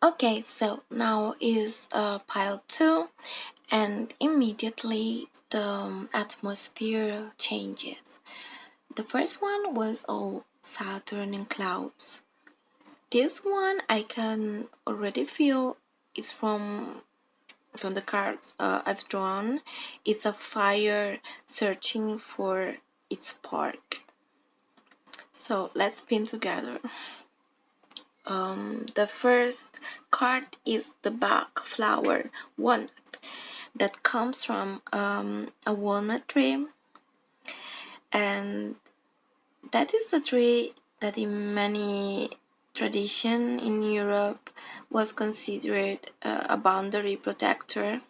Okay, so now is pile 2, and immediately the atmosphere changes. The first one was all Saturn and clouds. This one I can already feel it's from the cards I've drawn. It's a fire searching for its spark. So let's pin together. The first card is the Bach flower walnut that comes from a walnut tree, and that is a tree that in many tradition in Europe was considered a boundary protector.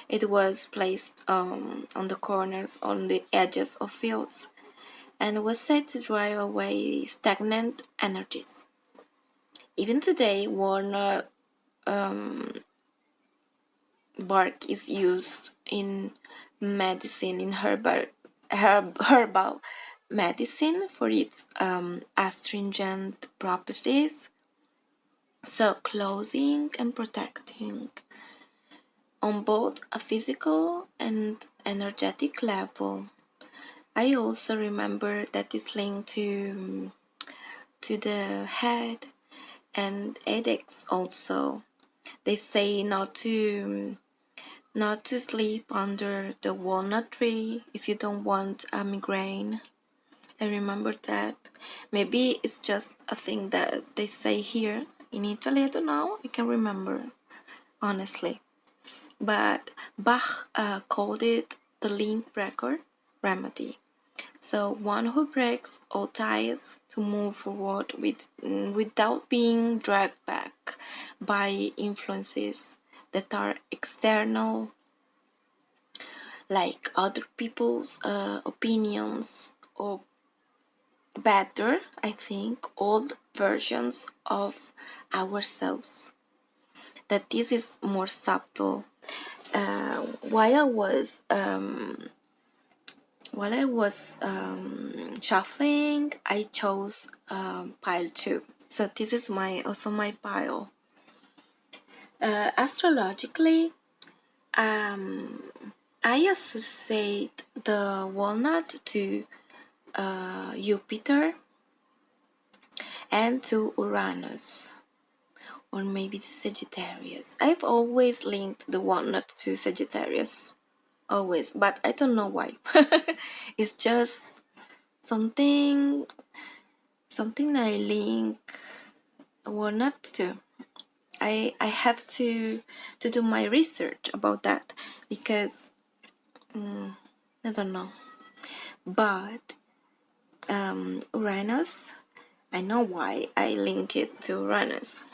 It was placed on the corners, on the edges of fields, and was said to drive away stagnant energies. Even today, walnut bark is used in medicine, in herbal medicine for its astringent properties. So closing and protecting on both a physical and energetic level. I also remember that it's linked to the head and headaches also. They say not to sleep under the walnut tree if you don't want a migraine. I remember that. Maybe it's just a thing that they say here in Italy. I don't know. I can't remember, honestly. But Bach called it the link breaker remedy. So one who breaks all ties to move forward without being dragged back by influences that are external, like other people's opinions, or better, I think, old versions of ourselves. That this is more subtle. While I was shuffling, I chose pile 2. So this is also my pile. Astrologically, I associate the walnut to Jupiter and to Uranus, or maybe to Sagittarius. I've always linked the walnut to Sagittarius, always, but I don't know why. It's just something I link walnut to. I have to do my research about that, because I don't know. But Uranus, I know why I link it to Uranus,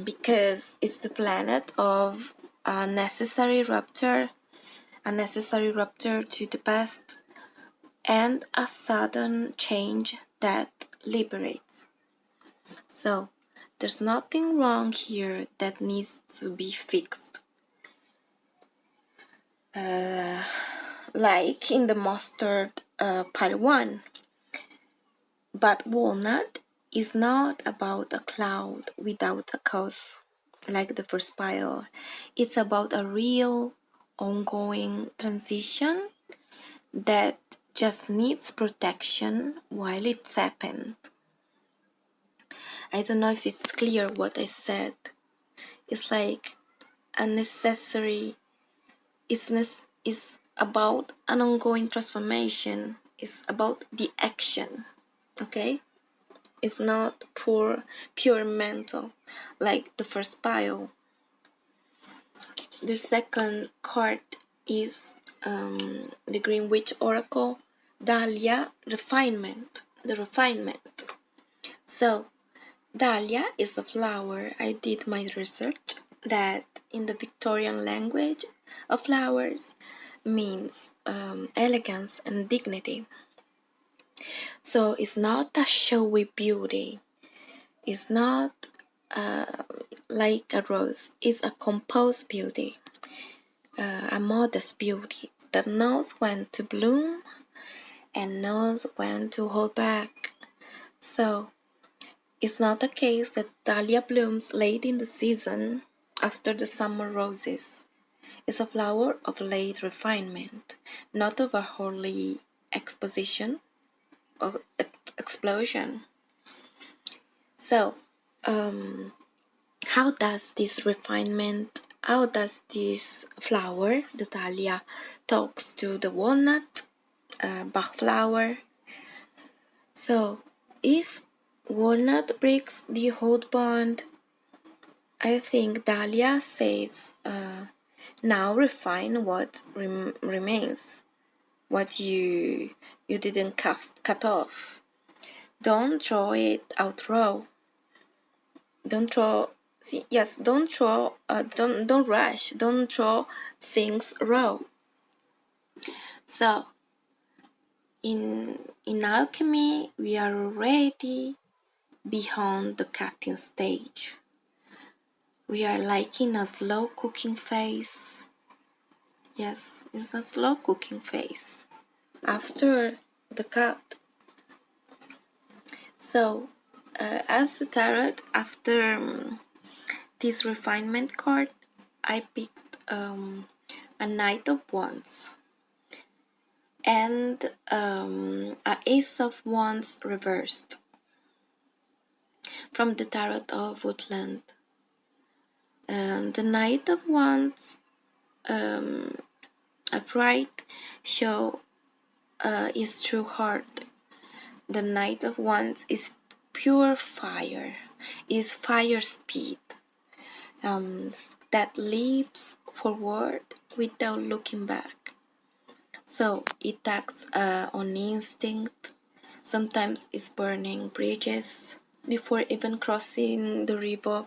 because it's the planet of a necessary rupture to the past, and a sudden change that liberates. So there's nothing wrong here that needs to be fixed. Like in the mustard pile 1. But walnut is not about a cloud without a cause, like the first pile. It's about a real, ongoing transition that just needs protection while it's happened. I don't know if it's clear what I said. It's like a necessary, it's about an ongoing transformation. It's about the action, okay? It's not pure mental, like the first pile. The second card is the Green Witch Oracle, Dahlia, refinement, the refinement. So, Dahlia is a flower. I did my research that in the Victorian language of flowers means elegance and dignity. So it's not a showy beauty. It's not like a rose. It's a composed beauty, a modest beauty that knows when to bloom and knows when to hold back. So It's not a case that dahlia blooms late in the season after the summer roses. It's a flower of late refinement, not of a holy exposition or explosion. So, how does this refinement, how does this flower, the dahlia, talks to the walnut, Bach flower? So, if walnut breaks the old bond, I think dahlia says, now refine what remains, what you didn't cut off. Don't throw it out raw. Don't rush. Don't throw things raw. So, in alchemy, we are already beyond the cutting stage. We are like in a slow cooking phase. Yes, it's a slow cooking phase after the cut. So, as the tarot, after this refinement card, I picked a Knight of Wands and a Ace of Wands reversed from the Tarot of Woodland. And the Knight of Wands upright show his true heart. The Knight of Wands is pure fire, is fire speed that leaps forward without looking back. So it acts on instinct. Sometimes it's burning bridges before even crossing the river.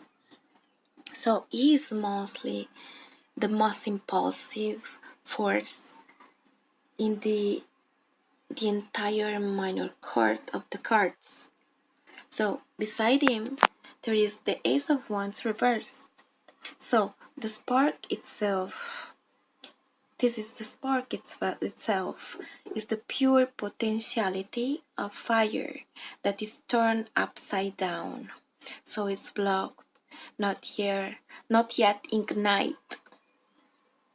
So he is mostly the most impulsive force in the entire minor court of the cards. So beside him, there is the Ace of Wands reversed. So the spark itself, this is the spark itself, is the pure potentiality of fire that is turned upside down. So it's blocked, not yet ignite.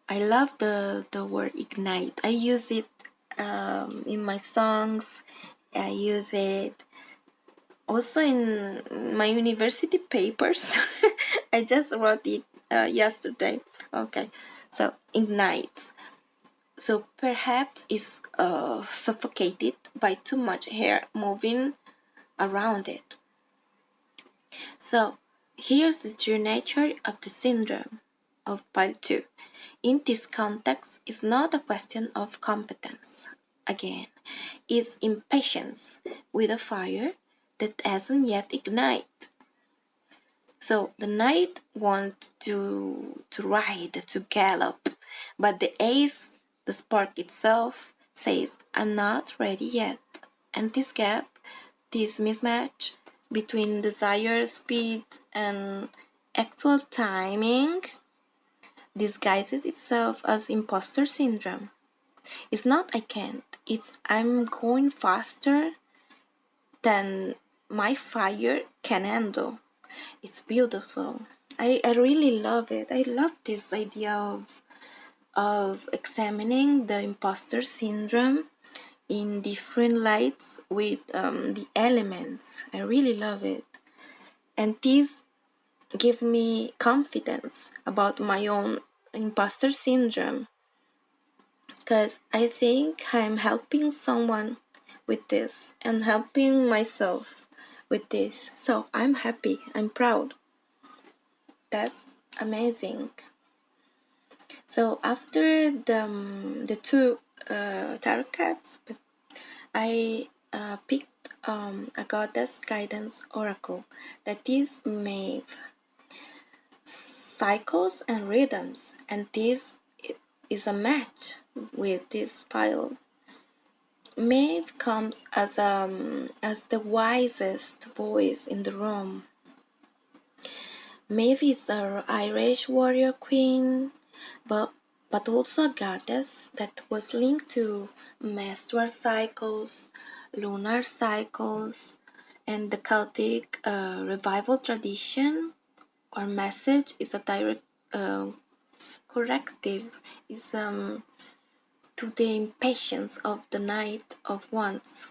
I love the word ignite. I use it in my songs. I use it also in my university papers. I just wrote it yesterday. Okay, so ignite. So perhaps it's suffocated by too much hair moving around it. So here's the true nature of the syndrome of PILE2. In this context, it's not a question of competence. Again, it's impatience with a fire that hasn't yet ignited. So the knight wants to ride, to gallop, but the ace, the spark itself, says, I'm not ready yet. And this gap, this mismatch between desire, speed, and actual timing disguises itself as imposter syndrome. It's not I can't, it's I'm going faster than my fire can handle. It's beautiful. I really love it. I love this idea of examining the imposter syndrome in different lights with the elements. I really love it. And this gives me confidence about my own imposter syndrome, because I think I'm helping someone with this and helping myself with this. So I'm happy, I'm proud. That's amazing. So after the two tarot cards, I picked a goddess guidance oracle that is Maeve. Cycles and rhythms, and this is a match with this pile. Maeve comes as the wisest voice in the room. Maeve is an Irish warrior queen, but also a goddess that was linked to menstrual cycles, lunar cycles, And the Celtic revival tradition or message is a direct corrective is to the impatience of the Knight of Wands.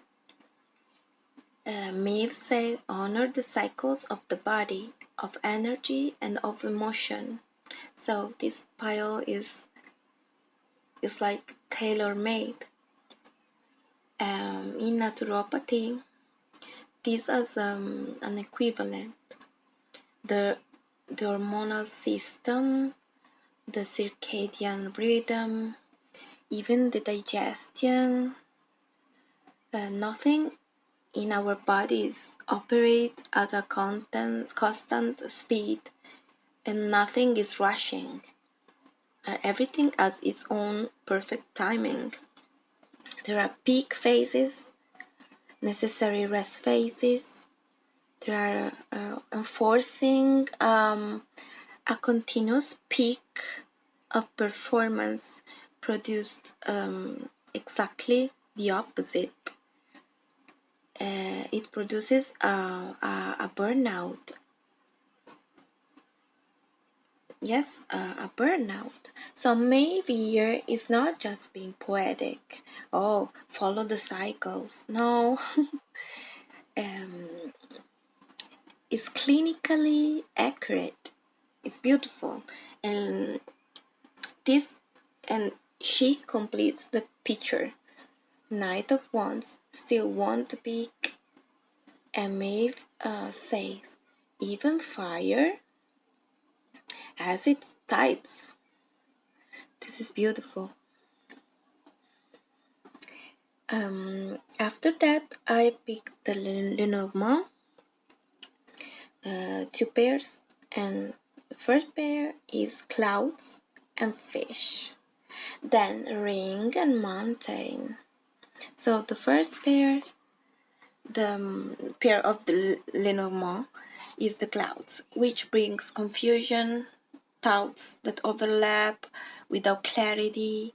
Myths say honor the cycles of the body, of energy and of emotion. So this pile is like tailor-made. In naturopathy, this is an equivalent. The hormonal system, the circadian rhythm, even the digestion. Nothing in our bodies operates at a constant speed, and nothing is rushing. Everything has its own perfect timing. There are peak phases, necessary rest phases. There are enforcing a continuous peak of performance produced exactly the opposite. It produces a burnout. Yes, a burnout. So maybe here is not just being poetic. Oh, follow the cycles. No. It's clinically accurate. It's beautiful. And she completes the picture. Knight of Wands still want to peak. And Maeve says, even fire has its tides. This is beautiful. After that, I picked the Lenormand, 2 pairs, and the first pair is clouds and fish. Then ring and mountain. So the first pair, the pair of the Lenormand, is the clouds, which brings confusion, thoughts that overlap without clarity.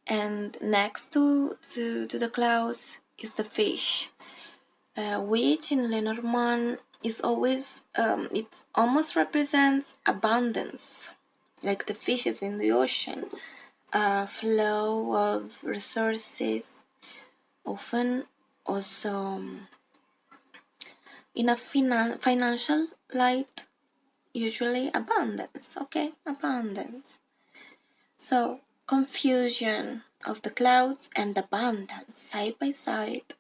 And next to the clouds is the fish, which in Lenormand is always, it almost represents abundance, like the fishes in the ocean, a flow of resources, often also in a financial light, usually abundance, okay, abundance. So confusion of the clouds and abundance side by side.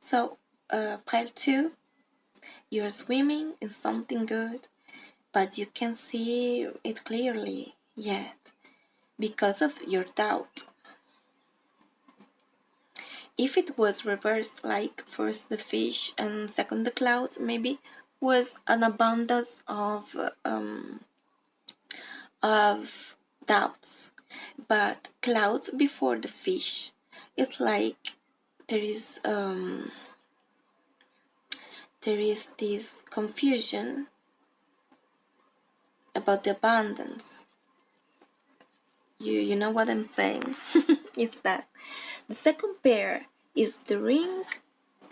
So pile 2, you're swimming in something good, but you can't see it clearly yet because of your doubt. If it was reversed, like first the fish and second the clouds, maybe was an abundance of doubts. But clouds before the fish, it's like there is this confusion about the abundance. You know what I'm saying? Is that the second pair is the ring,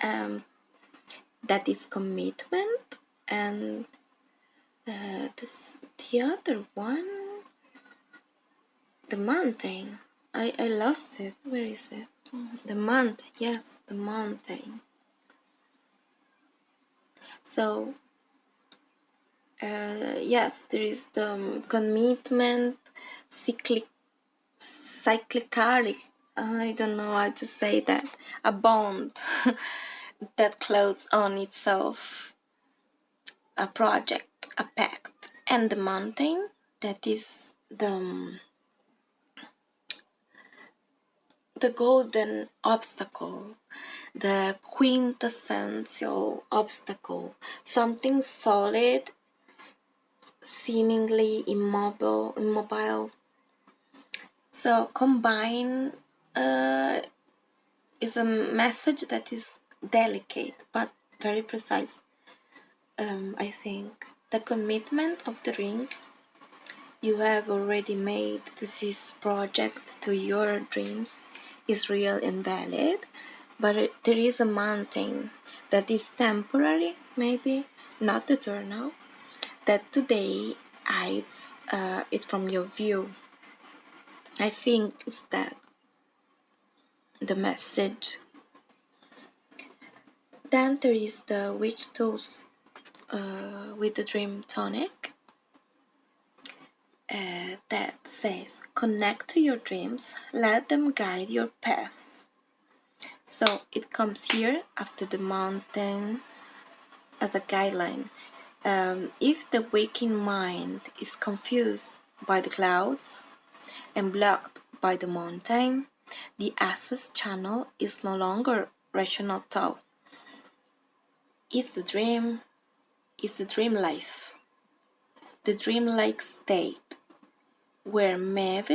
that is commitment, and the other one, the mountain. I lost it. Where is it? The mountain. Yes, the mountain. So yes, there is the commitment, cyclicality. I don't know how to say that. A bond that closes on itself, a project, a pact, and the mountain, that is the golden obstacle, the quintessential obstacle, something solid, seemingly immobile. So combine is a message that is delicate but very precise. I think the commitment of the ring you have already made to this project, to your dreams, is real and valid, but there is a mountain that is temporary, maybe not eternal, that today hides it from your view. I think it's that the message. Then there is the witch toast with the dream tonic that says, connect to your dreams, let them guide your path. So it comes here after the mountain as a guideline. If the waking mind is confused by the clouds and blocked by the mountain, the access channel is no longer rational thought. It's the dream life, the dreamlike state, where Maeve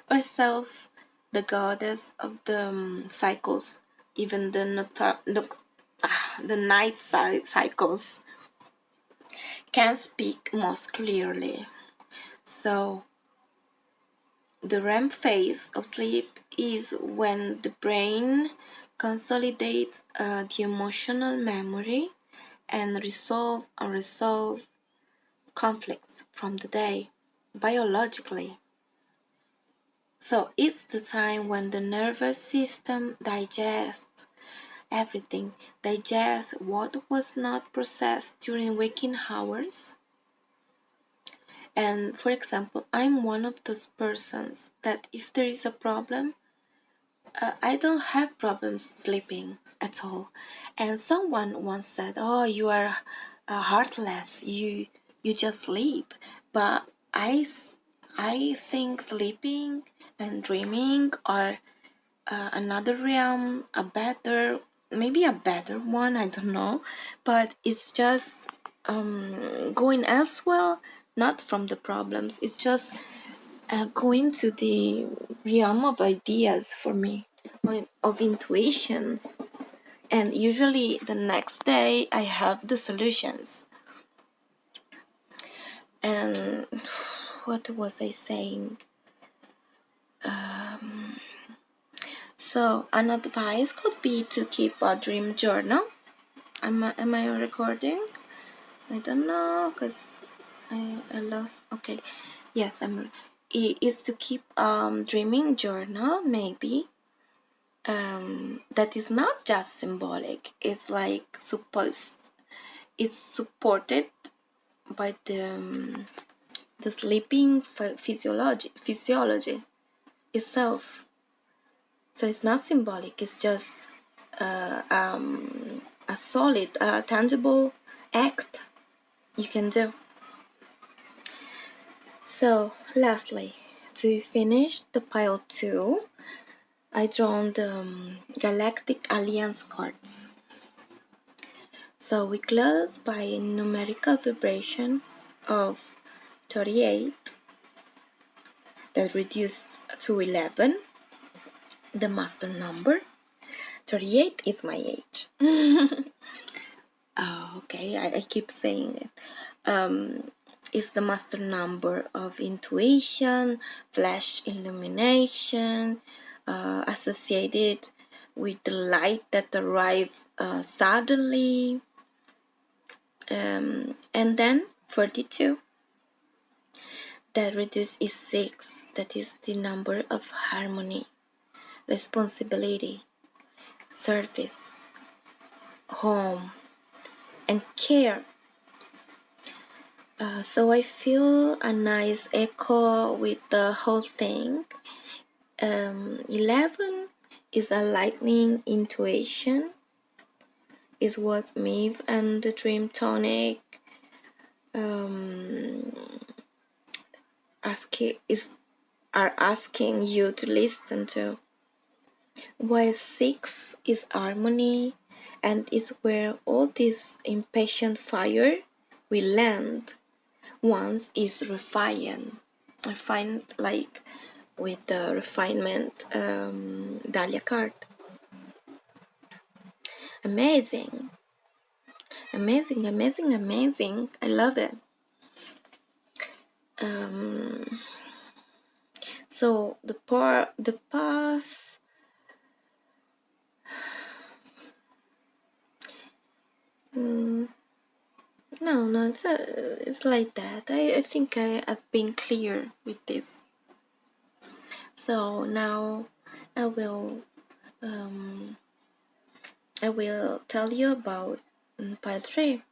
herself, the goddess of the cycles, even the night cycles, can speak most clearly. So the REM phase of sleep is when the brain consolidates the emotional memory and resolve unresolved conflicts from the day biologically. So it's the time when the nervous system digests everything, digests what was not processed during waking hours. And for example, I'm one of those persons that if there is a problem, I don't have problems sleeping at all. And someone once said, "Oh, you are heartless. You just sleep." But I think sleeping and dreaming are another realm, maybe a better one. I don't know, but it's just going as well, not from the problems. It's just going to the realm of ideas for me, of intuitions, and usually the next day I have the solutions. And what was I saying? So an advice could be to keep a dream journal. Am I recording? I don't know, because I lost. Okay, yes, it is to keep dreaming journal, maybe. That is not just symbolic. It's like it's supported by the sleeping physiology itself. So it's not symbolic. It's just a solid, tangible act you can do. So lastly, to finish the pile 2, I drawn the Galactic Alliance cards. So we close by a numerical vibration of 38 that reduced to 11, the master number. 38 is my age. Oh, okay, I keep saying it. It's the master number of intuition, flash illumination, associated with the light that arrives suddenly. And then 42. That reduce is 6. That is the number of harmony, responsibility, service, home, and care. So I feel a nice echo with the whole thing. 11 is a lightning intuition, is what Maeve and the Dream Tonic are asking you to listen to. While 6 is harmony, and is where all this impatient fire will land once is refined like with the refinement Dahlia card. Amazing. I love it. So the past, no, it's like that. I think I've been clear with this. So now I will tell you about PILE 3.